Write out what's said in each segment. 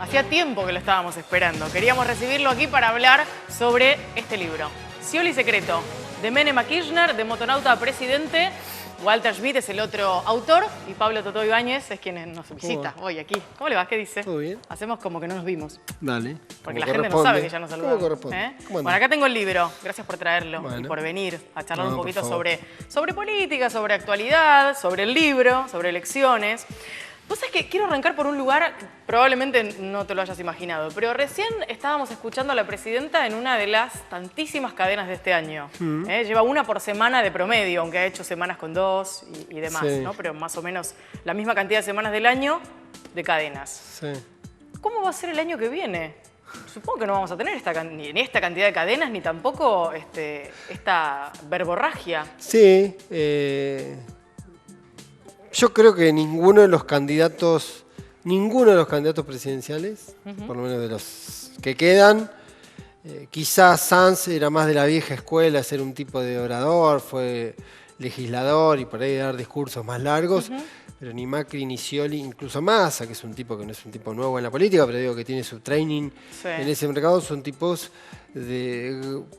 Hacía tiempo que lo estábamos esperando. Queríamos recibirlo aquí para hablar sobre este libro. Scioli Secreto, de Menem a Kirchner, de motonauta a presidente. Walter Schmidt es el otro autor y Pablo Totó Ibáñez es quien nos visita hoy aquí. ¿Cómo le va? ¿Qué dice? ¿Todo bien? Hacemos como que no nos vimos. Dale. Porque la gente no sabe que ya nos saludamos. ¿Cómo corresponde? Bueno, acá tengo el libro. Gracias por traerlo y Bueno. por venir a charlar un No, poquito por favor. sobre política, sobre actualidad, sobre el libro, sobre elecciones. Vos sabés que quiero arrancar por un lugar que probablemente no te lo hayas imaginado, pero recién estábamos escuchando a la presidenta en una de las tantísimas cadenas de este año. Lleva una por semana de promedio, aunque ha hecho semanas con dos y demás, Sí. ¿no? Pero más o menos la misma cantidad de semanas del año de cadenas. Sí. ¿Cómo va a ser el año que viene? Supongo que no vamos a tener ni esta cantidad de cadenas, ni tampoco esta verborragia. Sí, yo creo que ninguno de los candidatos presidenciales, por lo menos de los que quedan, quizás Sanz era más de la vieja escuela, ser un tipo de orador, fue legislador y por ahí dar discursos más largos, pero ni Macri ni Scioli, incluso Massa, que es un tipo que no es un tipo nuevo en la política, pero digo que tiene su training Sí. en ese mercado, son tipos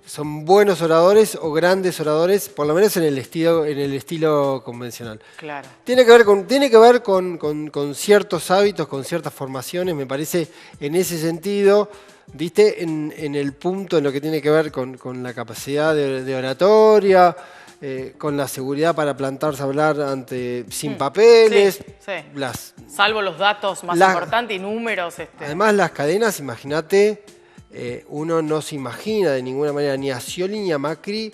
son buenos oradores o grandes oradores, por lo menos en el estilo convencional. Claro. Tiene que ver con ciertos hábitos, con ciertas formaciones, me parece, en ese sentido, diste en el punto en lo que tiene que ver con la capacidad de oratoria, con la seguridad para plantarse a hablar sin papeles. Sí. Salvo los datos más importantes y números. Además, las cadenas, imagínate, uno no se imagina de ninguna manera ni a Scioli ni a Macri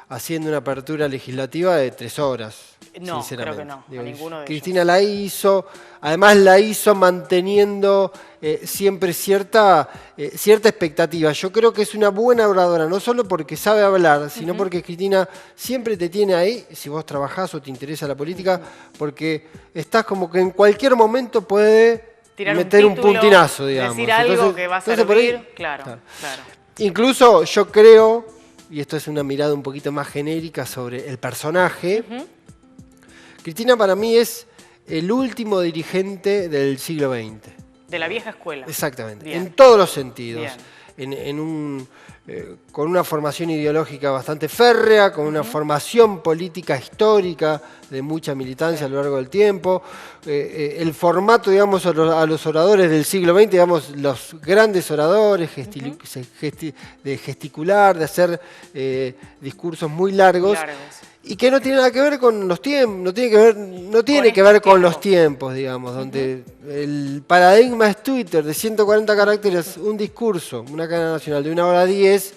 haciendo una apertura legislativa de 3 horas. No, sinceramente. creo que no, a ninguno de Cristina la hizo, además la hizo manteniendo siempre cierta expectativa. Yo creo que es una buena oradora, no solo porque sabe hablar, sino porque Cristina siempre te tiene ahí, si vos trabajás o te interesa la política, porque estás como que en cualquier momento puede tirar meter un título, puntinazo, digamos. decir algo Entonces, que va a entonces por ahí- servir. Claro. Incluso yo creo, y esto es una mirada un poquito más genérica sobre el personaje, Cristina para mí es el último dirigente del siglo XX. De la vieja escuela. Exactamente, Bien. en todos los sentidos. Bien. Con una formación ideológica bastante férrea, con una formación política histórica de mucha militancia a lo largo del tiempo. El formato, digamos, a los oradores del siglo XX, digamos, los grandes oradores de gesticular, de hacer discursos muy largos. Y que no tiene nada que ver con los tiempos, no tiene que ver con los tiempos, digamos, donde el paradigma es Twitter de 140 caracteres, un discurso, una cadena nacional de 1 hora 10,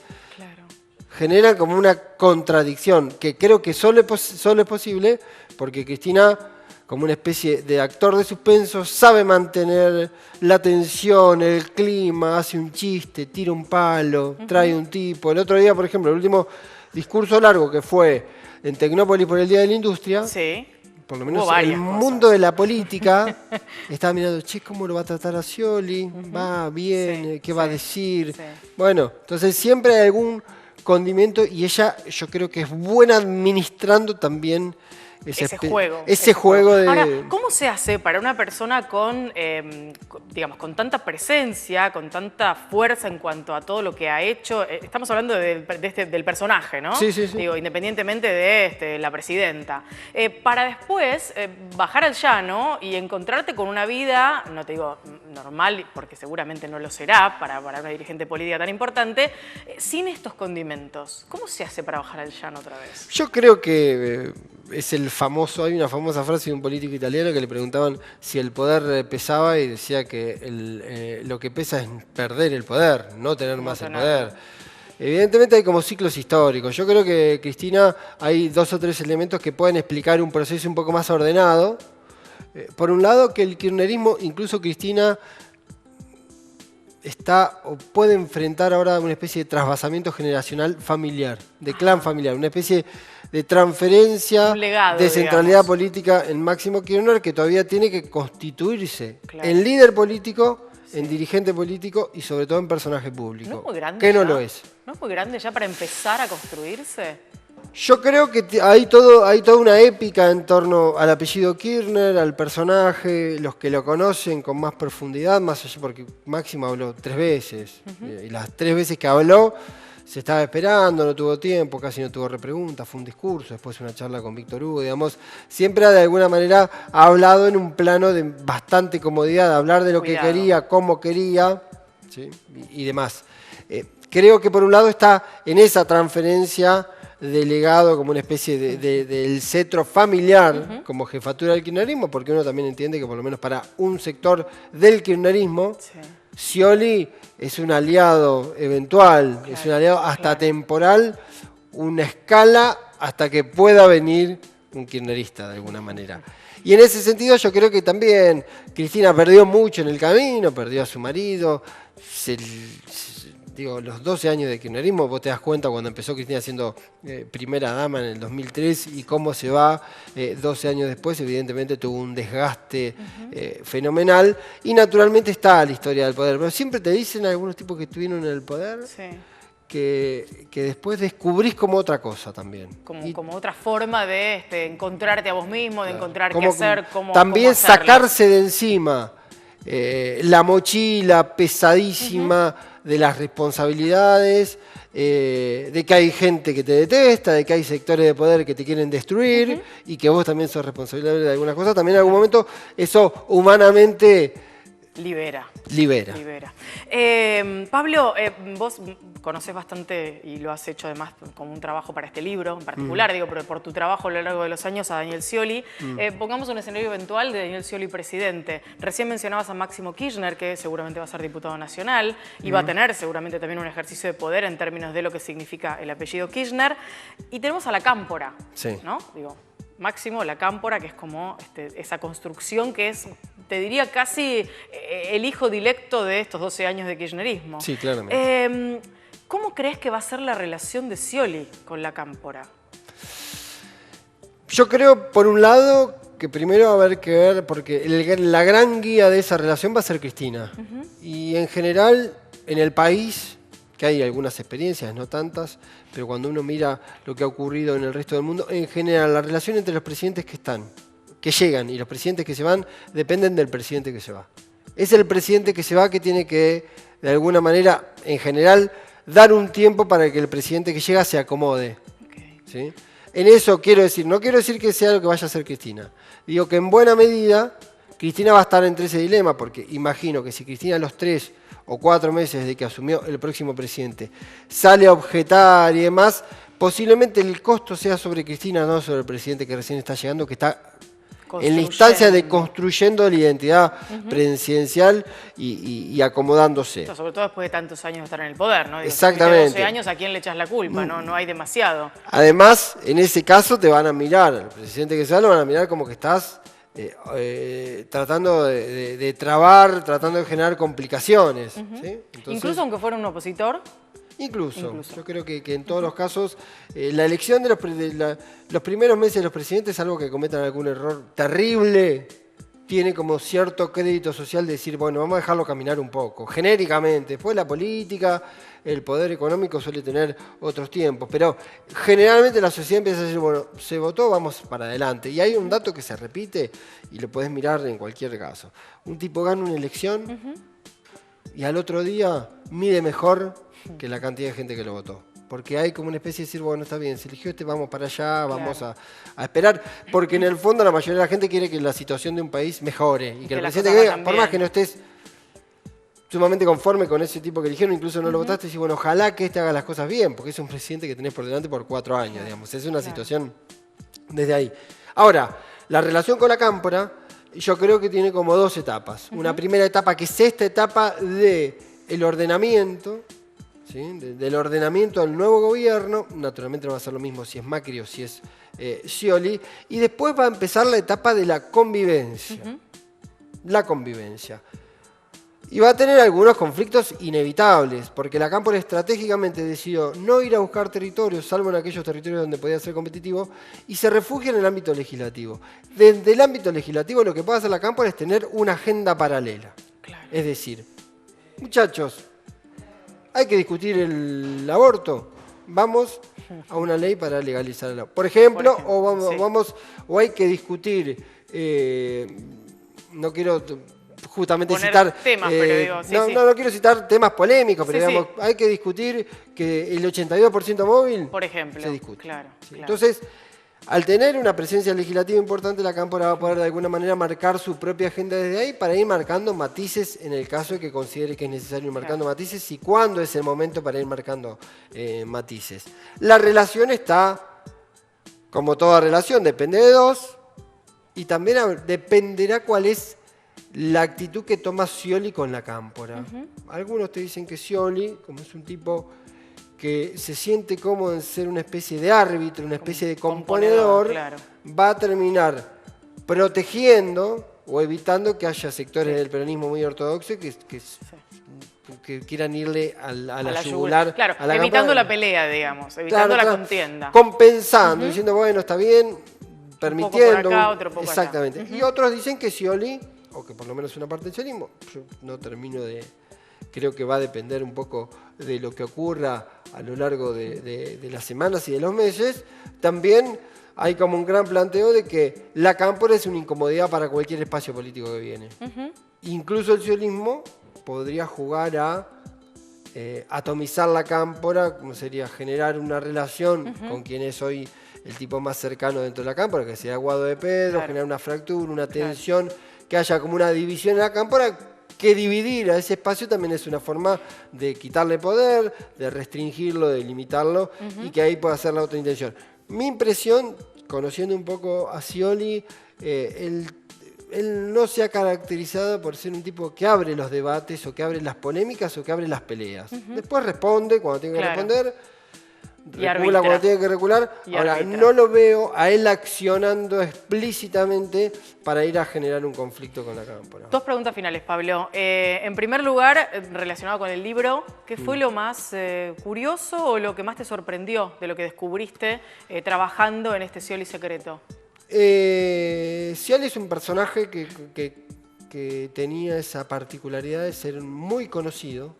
genera como una contradicción, que creo que solo es posible porque Cristina, como una especie de actor de suspenso, sabe mantener la tensión, el clima, hace un chiste, tira un palo, trae un tipo. El otro día, por ejemplo, el último discurso largo que fue en Tecnópolis por el Día de la Industria, por lo menos el mundo de la política estaba mirando, che, ¿cómo lo va a tratar a Scioli? Va bien, ¿qué va a decir? Bueno, entonces siempre hay algún condimento y ella yo creo que es buena administrando también ese juego de... Ahora, ¿cómo se hace para una persona con tanta presencia, con tanta fuerza en cuanto a todo lo que ha hecho? Estamos hablando del personaje, ¿no? Sí. Digo, independientemente de la presidenta. Para después bajar al llano y encontrarte con una vida, no te digo normal, porque seguramente no lo será para una dirigente política tan importante, sin estos condimentos. ¿Cómo se hace para bajar al llano otra vez? Yo creo que hay una famosa frase de un político italiano que le preguntaban si el poder pesaba y decía que lo que pesa es perder el poder, no tener más el poder. Evidentemente hay como ciclos históricos. Yo creo que Cristina hay 2 o 3 elementos que pueden explicar un proceso un poco más ordenado. Por un lado, que el kirchnerismo, incluso Cristina, está o puede enfrentar ahora una especie de trasvasamiento generacional familiar, de clan familiar, una especie de transferencia, de centralidad política en Máximo Kirchner que todavía tiene que constituirse en líder político, en dirigente político y sobre todo en personaje público. ¿No es muy grande que no ya? lo es. ¿No es muy grande ya para empezar a construirse? Yo creo que hay toda una épica en torno al apellido Kirchner, al personaje, los que lo conocen con más profundidad, más allá porque Máximo habló 3 veces. Y las 3 veces que habló se estaba esperando, no tuvo tiempo, casi no tuvo repreguntas, fue un discurso, después una charla con Víctor Hugo, digamos. Siempre de alguna manera ha hablado en un plano de bastante comodidad, de hablar de lo que quería, cómo quería, ¿sí? y demás. Creo que por un lado está en esa transferencia delegado como una especie del cetro familiar como jefatura del kirchnerismo, porque uno también entiende que por lo menos para un sector del kirchnerismo, Scioli es un aliado eventual, es un aliado hasta temporal, una escala hasta que pueda venir un kirchnerista de alguna manera. Y en ese sentido yo creo que también Cristina perdió mucho en el camino, perdió a su marido, digo, los 12 años de kirchnerismo, vos te das cuenta cuando empezó Cristina siendo primera dama en el 2003 y cómo se va 12 años después, evidentemente tuvo un desgaste fenomenal y naturalmente está la historia del poder. Pero siempre te dicen algunos tipos que estuvieron en el poder que después descubrís como otra cosa también. Como otra forma de encontrarte a vos mismo, de encontrar qué hacer, cómo también cómo sacarse de encima la mochila pesadísima de las responsabilidades, de que hay gente que te detesta, de que hay sectores de poder que te quieren destruir y que vos también sos responsable de algunas cosas. También en algún momento eso humanamente libera. Pablo, vos conocés bastante y lo has hecho además como un trabajo para este libro en particular, digo, pero por tu trabajo a lo largo de los años a Daniel Scioli. Pongamos un escenario eventual de Daniel Scioli presidente. Recién mencionabas a Máximo Kirchner, que seguramente va a ser diputado nacional y va a tener seguramente también un ejercicio de poder en términos de lo que significa el apellido Kirchner. Y tenemos a la Cámpora, ¿no? Digo, Máximo, la Cámpora, que es como esa construcción que es, te diría, casi el hijo directo de estos 12 años de kirchnerismo. Sí, claramente. ¿Cómo crees que va a ser la relación de Scioli con la Cámpora? Yo creo, por un lado, que primero va a haber que ver, porque la gran guía de esa relación va a ser Cristina. Y en general, en el país, que hay algunas experiencias, no tantas, pero cuando uno mira lo que ha ocurrido en el resto del mundo, en general la relación entre los presidentes que llegan y los presidentes que se van, dependen del presidente que se va. Es el presidente que se va que tiene que, de alguna manera, en general, dar un tiempo para que el presidente que llega se acomode. ¿Sí? En eso quiero decir, no quiero decir que sea lo que vaya a hacer Cristina. Digo que en buena medida Cristina va a estar entre ese dilema, porque imagino que si Cristina a los 3 o 4 meses de que asumió el próximo presidente sale a objetar y demás, posiblemente el costo sea sobre Cristina, no sobre el presidente que recién está llegando, que está en la instancia de construyendo la identidad presidencial y acomodándose. Sobre todo después de tantos años de estar en el poder, ¿no? Digo, exactamente. 12 años, ¿a quién le echas la culpa? No hay demasiado. Además, en ese caso te van a mirar, al presidente que se va lo van a mirar como que estás tratando de trabar, tratando de generar complicaciones. ¿Sí? Entonces, incluso aunque fuera un opositor. Incluso. Yo creo que en todos los casos la elección de los primeros meses de los presidentes, salvo que cometan algún error terrible, tiene como cierto crédito social de decir, bueno, vamos a dejarlo caminar un poco, genéricamente. Después la política, el poder económico suele tener otros tiempos, pero generalmente la sociedad empieza a decir, bueno, se votó, vamos para adelante. Y hay un dato que se repite y lo podés mirar en cualquier caso. Un tipo gana una elección y al otro día mide mejor que la cantidad de gente que lo votó. Porque hay como una especie de decir, bueno, está bien, se eligió vamos para allá, vamos a esperar. Porque en el fondo la mayoría de la gente quiere que la situación de un país mejore. Y que el presidente que venga, por más que no estés sumamente conforme con ese tipo que eligieron, incluso no lo votaste, y bueno, ojalá que haga las cosas bien, porque es un presidente que tenés por delante por 4 años, digamos. Es una situación desde ahí. Ahora, la relación con la Cámpora, yo creo que tiene como 2 etapas. Una primera etapa que es esta etapa del ordenamiento, ¿sí? Del ordenamiento al nuevo gobierno. Naturalmente no va a ser lo mismo si es Macri o si es Scioli. Y después va a empezar la etapa de la convivencia. La convivencia. Y va a tener algunos conflictos inevitables, porque la Cámpora estratégicamente decidió no ir a buscar territorios, salvo en aquellos territorios donde podía ser competitivo, y se refugia en el ámbito legislativo. Desde el ámbito legislativo lo que puede hacer la Cámpora es tener una agenda paralela. Claro. Es decir, muchachos, ¿hay que discutir el aborto? vamos a una ley para legalizarlo. Por ejemplo, o hay que discutir, no quiero justamente poner citar temas, pero digo, no quiero citar temas polémicos, pero Sí, digamos, hay que discutir que el 82% móvil por ejemplo, se discute. claro. Entonces, al tener una presencia legislativa importante, la Cámpora va a poder de alguna manera marcar su propia agenda desde ahí para ir marcando matices en el caso de que considere que es necesario ir marcando matices y cuándo es el momento para ir marcando matices. La relación está, como toda relación, depende de dos y también dependerá cuál es la actitud que toma Scioli con la Cámpora. Algunos te dicen que Scioli, como es un tipo que se siente cómodo en ser una especie de árbitro, una especie de componedor, va a terminar protegiendo o evitando que haya sectores del peronismo muy ortodoxos que quieran irle a la yugular. Claro, a la evitando Cámpora. la pelea, digamos, evitando la contienda. Compensando, diciendo, bueno, está bien, permitiendo. Un poco por acá, otro poco exactamente. allá. Y otros dicen que Scioli, o que por lo menos una parte del sciolismo, yo no termino de... Creo que va a depender un poco de lo que ocurra a lo largo de las semanas y de los meses. También hay como un gran planteo de que la Cámpora es una incomodidad para cualquier espacio político que viene. Incluso el sciolismo podría jugar a atomizar la Cámpora, como sería generar una relación con quien es hoy el tipo más cercano dentro de la Cámpora, que sea Guado de Pedro, generar una fractura, una tensión, que haya como una división en la Cámpora, que dividir a ese espacio también es una forma de quitarle poder, de restringirlo, de limitarlo, y que ahí pueda ser la otra intención. Mi impresión, conociendo un poco a Scioli, él no se ha caracterizado por ser un tipo que abre los debates, o que abre las polémicas, o que abre las peleas. Después responde cuando tiene que responder, recula cuando tiene que recular. Ahora, no lo veo a él accionando explícitamente para ir a generar un conflicto con la Cámpora. Dos preguntas finales, Pablo. En primer lugar, relacionado con el libro, ¿qué fue lo más curioso o lo que más te sorprendió de lo que descubriste trabajando en este Scioli secreto? Scioli es un personaje que tenía esa particularidad de ser muy conocido.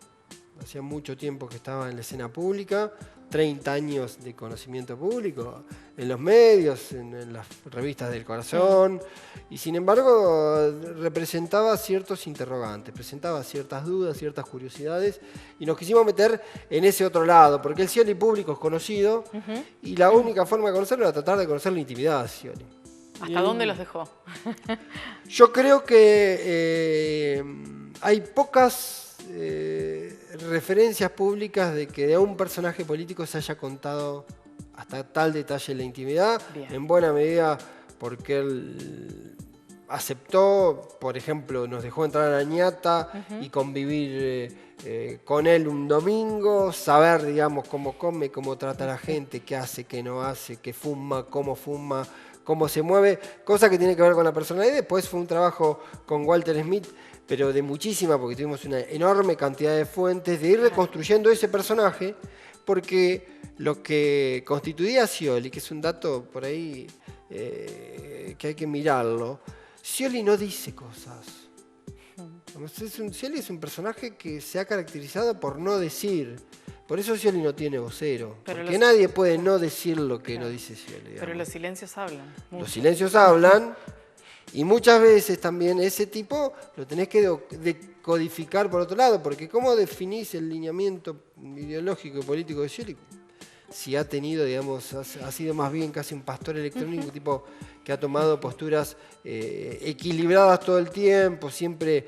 Hacía mucho tiempo que estaba en la escena pública, 30 años de conocimiento público, en los medios, en las revistas del corazón, y sin embargo representaba ciertos interrogantes, presentaba ciertas dudas, ciertas curiosidades, y nos quisimos meter en ese otro lado, porque el Scioli público es conocido, y la única forma de conocerlo era tratar de conocer la intimidad de Scioli. ¿Hasta dónde los dejó? Yo creo que hay pocas referencias públicas de que de un personaje político se haya contado hasta tal detalle la intimidad, en buena medida porque él aceptó, por ejemplo, nos dejó entrar a la ñata y convivir con él un domingo, saber, digamos, cómo come, cómo trata a la gente, qué hace, qué no hace, qué fuma, cómo se mueve, cosa que tiene que ver con la personalidad. Después fue un trabajo con Walter Smith, pero de muchísima, porque tuvimos una enorme cantidad de fuentes, de ir reconstruyendo ese personaje, porque lo que constituía a Scioli, que es un dato por ahí que hay que mirarlo, Scioli no dice cosas. Scioli es un personaje que se ha caracterizado por no decir. Por eso Scioli no tiene vocero. Porque nadie puede no decir lo que no dice Scioli. Digamos. Pero los silencios hablan. Mucho. Los silencios hablan. Y muchas veces también ese tipo lo tenés que decodificar por otro lado, porque ¿cómo definís el lineamiento ideológico y político de Scioli? Si ha tenido, digamos, ha sido más bien casi un pastor electrónico, un tipo que ha tomado posturas equilibradas todo el tiempo, siempre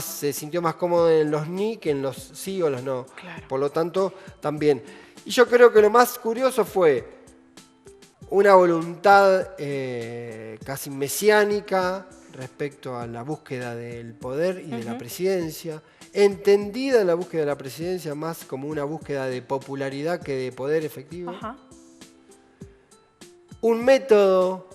se sintió más cómodo en los ni que en los sí o los no. Claro. Por lo tanto, también. Y yo creo que lo más curioso fue una voluntad casi mesiánica respecto a la búsqueda del poder y de la presidencia, entendida la búsqueda de la presidencia más como una búsqueda de popularidad que de poder efectivo. Un método,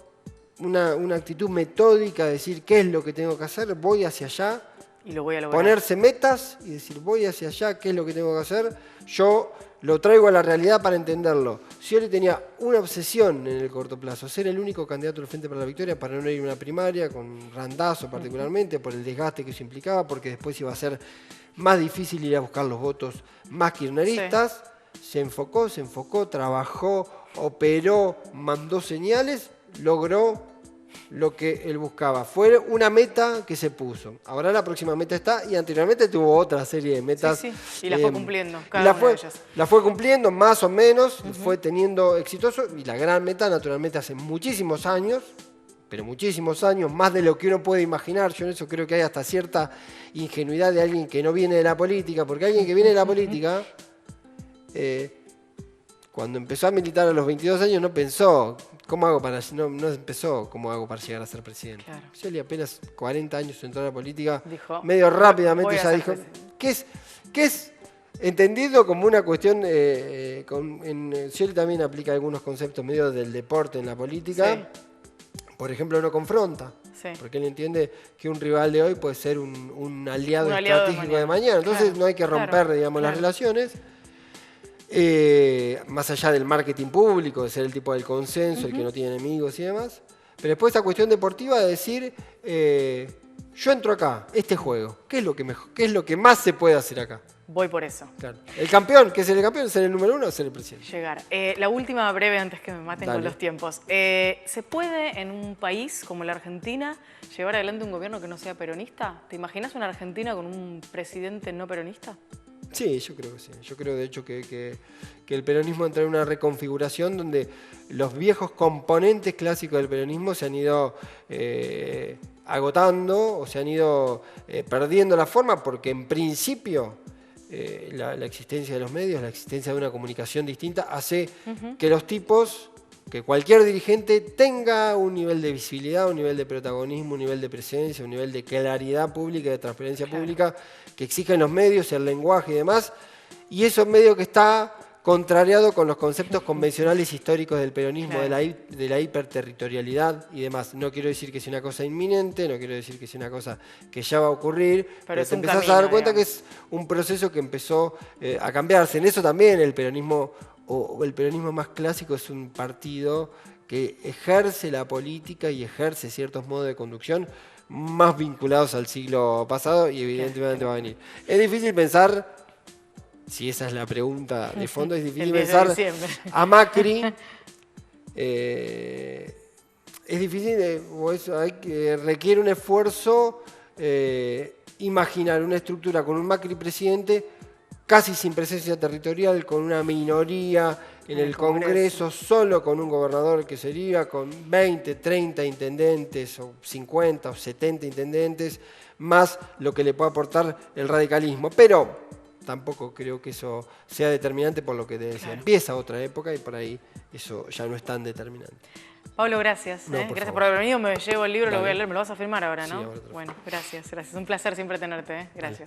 una actitud metódica de decir qué es lo que tengo que hacer, voy hacia allá, y lo voy a lograr. Ponerse metas y decir voy hacia allá, qué es lo que tengo que hacer, yo lo traigo a la realidad para entenderlo. Scioli tenía una obsesión en el corto plazo, ser el único candidato del Frente para la Victoria para no ir a una primaria, con Randazzo particularmente, por el desgaste que eso implicaba, porque después iba a ser más difícil ir a buscar los votos más kirchneristas. se enfocó, trabajó, operó, mandó señales, logró lo que él buscaba. Fue una meta que se puso. Ahora la próxima meta está, y anteriormente tuvo otra serie de metas. Sí, sí. Y la fue cumpliendo, cada una de ellas. La fue cumpliendo, más o menos, fue teniendo exitoso. Y la gran meta, naturalmente, hace muchísimos años, pero muchísimos años, más de lo que uno puede imaginar. Yo en eso creo que hay hasta cierta ingenuidad de alguien que no viene de la política, porque alguien que viene de la política, cuando empezó a militar a los 22 años, no pensó, ¿cómo hago para...? No empezó, ¿cómo hago para llegar a ser presidente? Claro. Scioli apenas 40 años entró a la política, dijo, medio rápidamente ya dijo, ¿qué es entendido como una cuestión, Scioli también aplica algunos conceptos medio del deporte en la política. Sí. Por ejemplo, no confronta, porque él entiende que un rival de hoy puede ser un aliado estratégico de mañana. Entonces no hay que romper, digamos, las relaciones. Más allá del marketing público, de ser el tipo del consenso, el que no tiene enemigos y demás. Pero después esta cuestión deportiva de decir, yo entro acá, este juego, ¿qué es lo que más se puede hacer acá? Voy por eso. Claro. El campeón, ¿qué es el campeón? ¿Ser el número uno o ser el presidente? Llegar. La última breve antes que me maten con los tiempos. ¿Se puede en un país como la Argentina llevar adelante un gobierno que no sea peronista? ¿Te imaginas una Argentina con un presidente no peronista? Sí, yo creo que sí. Yo creo, de hecho, que el peronismo entra en una reconfiguración donde los viejos componentes clásicos del peronismo se han ido agotando o se han ido perdiendo la forma, porque en principio la existencia de los medios, la existencia de una comunicación distinta hace que los tipos, que cualquier dirigente tenga un nivel de visibilidad, un nivel de protagonismo, un nivel de presencia, un nivel de claridad pública, de transparencia pública, que exigen los medios, el lenguaje y demás. Y eso es medio que está contrariado con los conceptos convencionales históricos del peronismo, de la hiperterritorialidad y demás. No quiero decir que sea una cosa inminente, no quiero decir que sea una cosa que ya va a ocurrir, pero te empezás a dar cuenta que es un proceso que empezó a cambiarse. En eso también el peronismo, o el peronismo más clásico, es un partido que ejerce la política y ejerce ciertos modos de conducción más vinculados al siglo pasado, y evidentemente va a venir. Es difícil pensar, si esa es la pregunta de fondo, es difícil pensar a Macri. Es difícil, requiere un esfuerzo imaginar una estructura con un Macri presidente casi sin presencia territorial, con una minoría en el Congreso, solo con un gobernador que sería, con 20, 30 intendentes, o 50 o 70 intendentes, más lo que le puede aportar el radicalismo. Pero tampoco creo que eso sea determinante, por lo que te decía. Empieza otra época y por ahí eso ya no es tan determinante. Pablo, gracias. Gracias por haber venido. Me llevo el libro, lo voy a leer. Me lo vas a firmar ahora, ¿no? Sí, ahora bueno, gracias. Un placer siempre tenerte. Gracias.